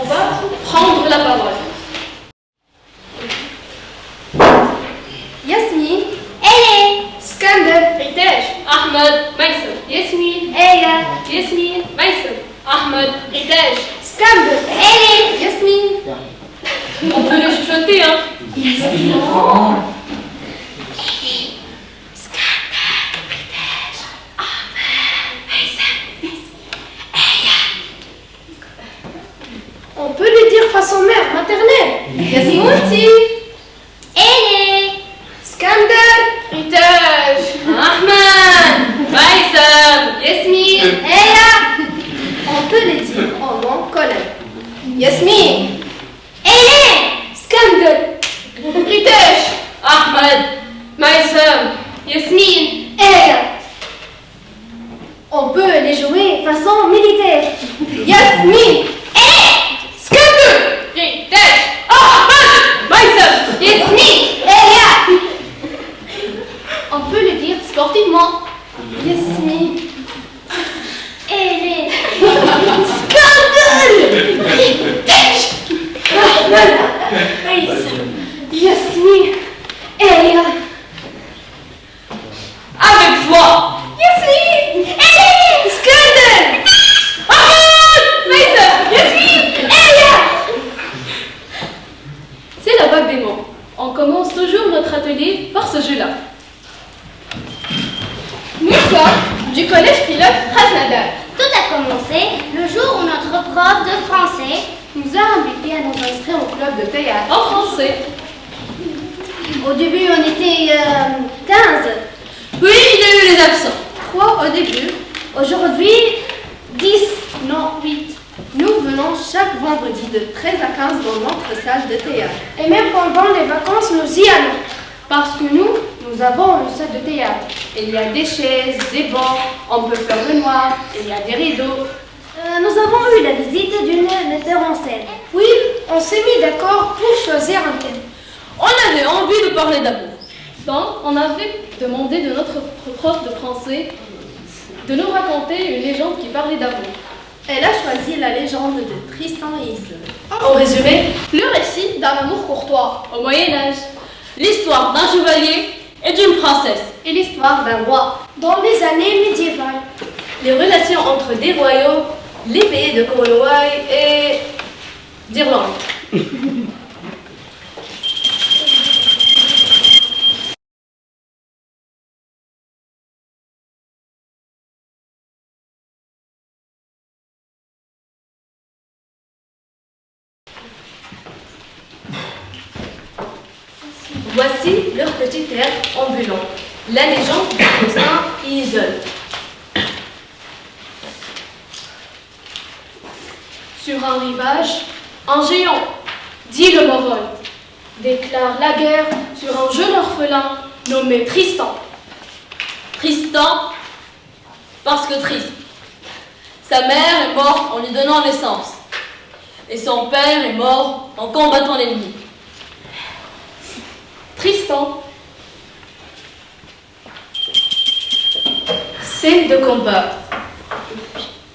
va prendre la parole. Yasmine, Ele, Skander, Ritesh, Ahmed, Maïsem. Yasmine, Eya, Yasmine, Maïsem. Ahmed, Ritesh. Skander, Ele, Yasmine. On peut les chuchoter, hein. On peut les dire façon mère maternelle. Yasmouti, Ele, Skander, Ritesh, Ahmed, Maïsem. Yasmine, Eya. On peut les dire en nom collègue. Yasmine, Ele, Skander, Ritesh, Ahmed, Maïsem. Yasmine, Eya. On peut les jouer façon militaire. Yasmine, Ele, Skander, Ritesh, Ahmed, Maïsem. Yasmine, Eya. On peut le dire sportivement. Yasmine, Ele, Skander, Ritesh, Ahmed, Maïsem, Yasmine, Eya. Avec joie. Yasmine, Ele, Skander, Ahmed, Maïsem. Yasmine. Eya. C'est la vague des mots. On commence toujours notre atelier par ce jeu-là. Nous sommes du collège pilote Krasnodar. Tout a commencé le jour où notre prof de français Nous a invités à nous inscrire au club de théâtre. En français. Au début, on était 15, Oui, il y a eu les absents. 3 au début. Aujourd'hui, 10, non 8. Nous venons chaque vendredi de 13 à 15 dans notre salle de théâtre. Et même pendant les vacances, nous y allons. Parce que nous avons une salle de théâtre. Il y a des chaises, des bancs, on peut faire le noir, il y a des rideaux. Nous avons eu la visite d'une metteur en scène. Oui, on s'est mis d'accord pour choisir un thème. On avait envie de parler d'amour. Donc, on avait demandé de notre prof de français de nous raconter une légende qui parlait d'amour. Elle a choisi la légende de Tristan et Isolde. En résumé, le récit d'un amour courtois au Moyen-Âge, l'histoire d'un chevalier et d'une princesse, Et l'histoire d'un roi. Dans les années médiévales. les relations entre des royaumes, les pays de Cornouailles et d'Irlande. Voici leur petit air ambulant, la légende de Tristan et Isolde. Sur un rivage, un géant, dit le Morol, déclare la guerre sur un jeune orphelin nommé Tristan. Tristan, parce que triste. Sa mère est morte en lui donnant naissance, et son père est mort en combattant l'ennemi. Tristan, scène de combat,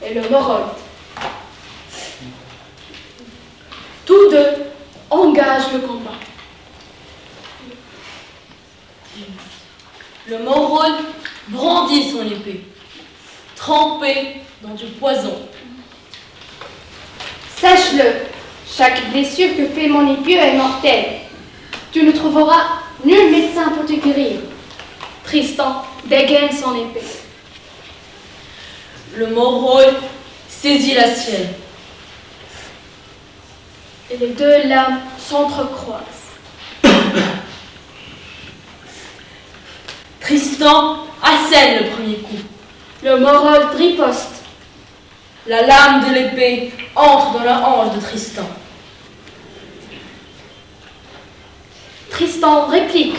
et le Morol. Tous deux engagent le combat. Le Morol brandit son épée, trempée dans du poison. Sache-le, chaque blessure que fait mon épieu est mortelle. Tu ne trouveras nul médecin pour te guérir. Tristan dégaine son épée. Le Morol saisit la sienne. Et les deux lames s'entrecroisent. Tristan assène le premier coup. Le Morol riposte. La lame de l'épée entre dans la hanche de Tristan. Tristan réplique.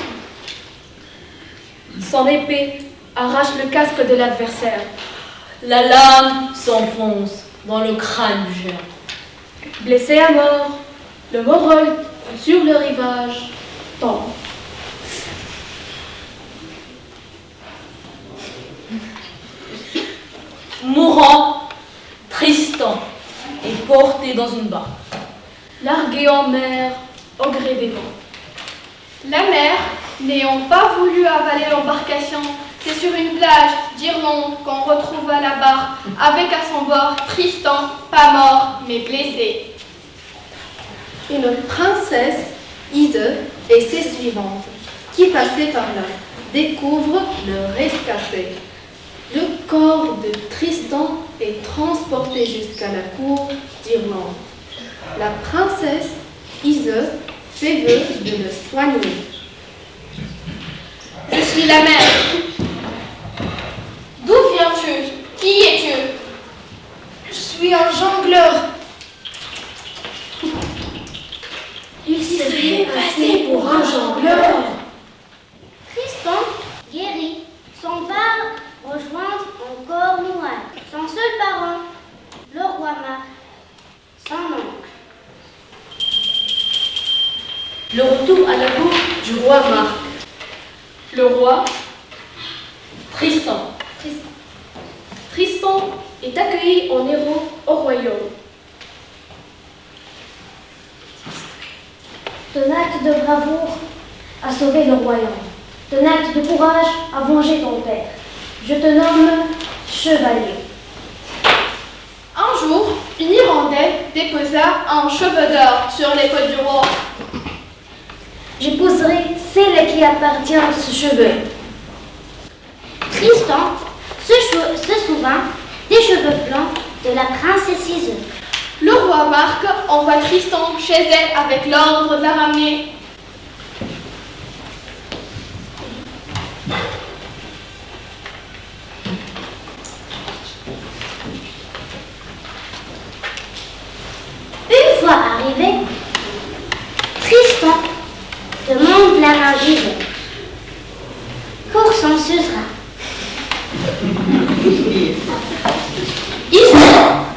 Son épée arrache le casque de l'adversaire. La lame s'enfonce dans le crâne du géant. Blessé à mort, le Morol, sur le rivage, tombe. Mourant, Tristan est porté dans une barque. largués en mer au gré des vents. La mère, n'ayant pas voulu avaler l'embarcation, c'est sur une plage d'Irlande qu'on retrouva la barque avec à son bord Tristan, pas mort mais blessé. Une princesse, Ise, et ses suivantes, qui passaient par là, découvrent le rescapé. Le corps de Tristan est transporté jusqu'à la cour d'Irlande. La princesse, Ise, fait vœu de le soigner. Je suis la mère. D'où viens-tu? Qui es-tu? Je suis un jongleur. Il se fait passer pour un jongleur. Tristan, guéri, s'en va rejoindre encore Noël. Son seul parent, le roi Marc, son oncle. Le retour à la cour du roi Marc. Le roi, Tristan. Tristan est accueilli en héros au royaume. Ton acte de bravoure a sauvé le royaume. Ton acte de courage a vengé ton père. Je te nomme chevalier. Un jour, une Hirondelle déposa un cheveu d'or sur l'épaule du roi. J'épouserai celle qui appartient à ce cheveu. Tristan se souvint des cheveux blancs de la princesse Ise. Le roi Marc envoie Tristan chez elle avec l'ordre de la ramener. Une fois arrivé, Tristan demande la main d'Ise pour son suzerain. Ise,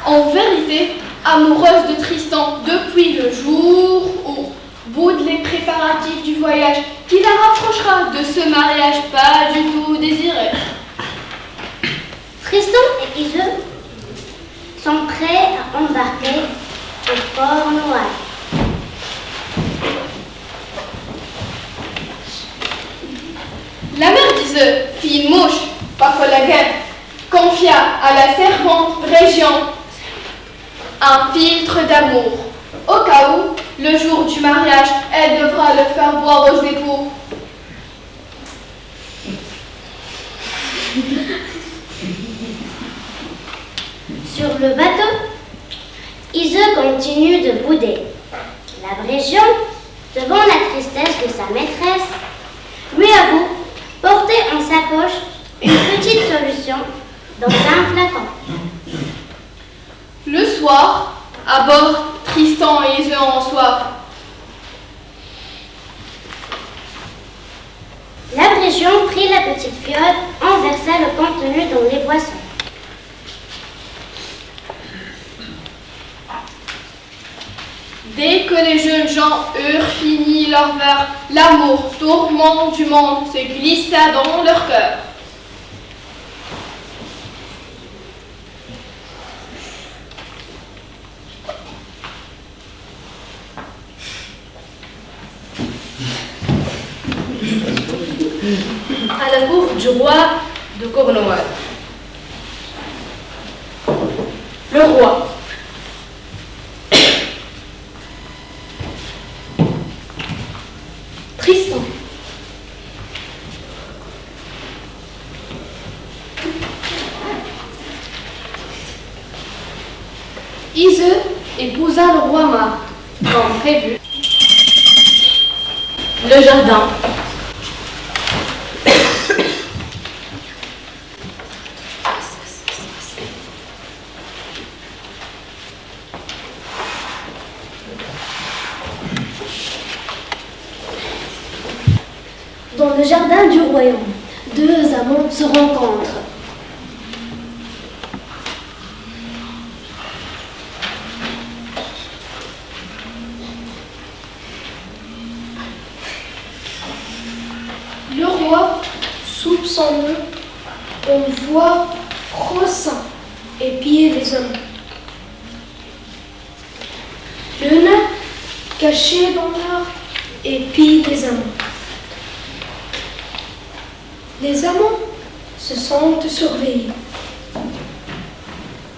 en vérité, amoureuse de Tristan depuis le jour où boudent les préparatifs du voyage qui la rapprochera de ce mariage pas du tout désiré. Tristan et Ise sont prêts à embarquer au port Noël. La mère d'Ise, fille mouche, pas collagène, confia à la servante Région un filtre d'amour. Au cas où, le jour du mariage, elle devra le faire boire aux époux. Sur le bateau, Ise continue de bouder. La Brégion, devant la tristesse de sa maîtresse, lui avoue porter en sa poche une petite solution dans un flacon. Le soir, à bord, Tristan et Ise ont soif. La Brégion prit la petite fiole, en versa le contenu dans les boissons. Dès que les jeunes gens eurent fini leur verre, l'amour, tourment du monde, se glissa dans leur cœur. À la cour du roi de Cornouailles. Le roi. Tristan. Ise épousa le roi Marc, comme prévu. Le jardin. Dans le jardin du royaume, deux amants se rencontrent. Le roi, sous son nœud, on voit Froissin épier les hommes. L'une cachés dans leur épi des amants. Les amants se sentent surveillés.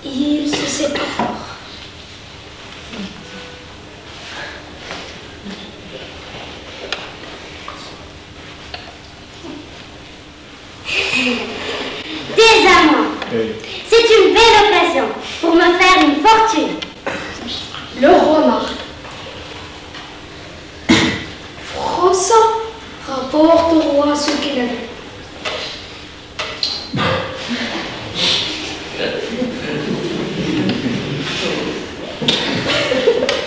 Ils se séparent. Des amants. C'est une belle occasion pour me faire une fortune. Le roi marque. Froissart rapporte au roi ce qu'il a vu.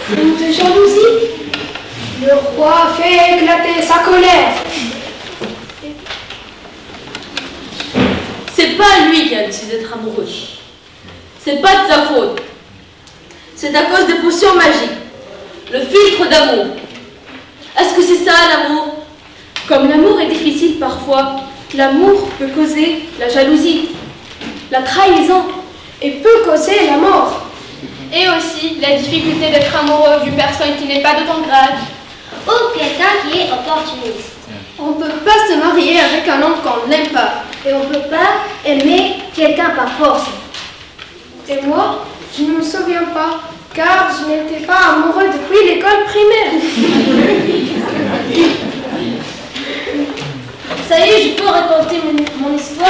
Fou de jalousie, le roi fait éclater sa colère. C'est pas lui qui a décidé d'être amoureux. C'est pas de sa faute. C'est à cause des potions magiques. Le filtre d'amour. Est-ce que c'est ça l'amour? Comme l'amour est difficile parfois, l'amour peut causer la jalousie, la trahison Et peut causer la mort. et aussi la difficulté d'être amoureux d'une personne qui n'est pas de ton grade. Ou quelqu'un qui est opportuniste. On ne peut pas se marier avec un homme qu'on n'aime pas. Et on ne peut pas aimer quelqu'un par force. Et moi, je ne me souviens pas, car je n'étais pas amoureux depuis l'école primaire. Ça y est, je peux raconter mon histoire.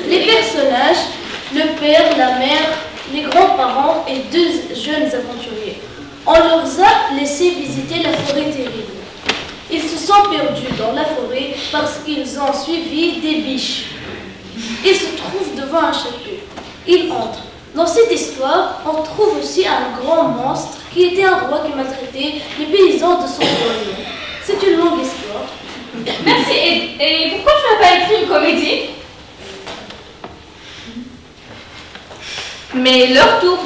Les personnages, le père, la mère, les grands-parents et deux jeunes aventuriers. On leur a laissé visiter la forêt terrible. Ils se sont perdus dans la forêt parce qu'ils ont suivi des biches. Ils se trouvent devant un château. Ils entrent. Dans cette histoire, on trouve aussi un grand monstre qui était un roi qui maltraitait les paysans de son royaume. C'est une longue histoire. Merci. Et pourquoi tu n'as pas écrit une comédie? Mais leur tour.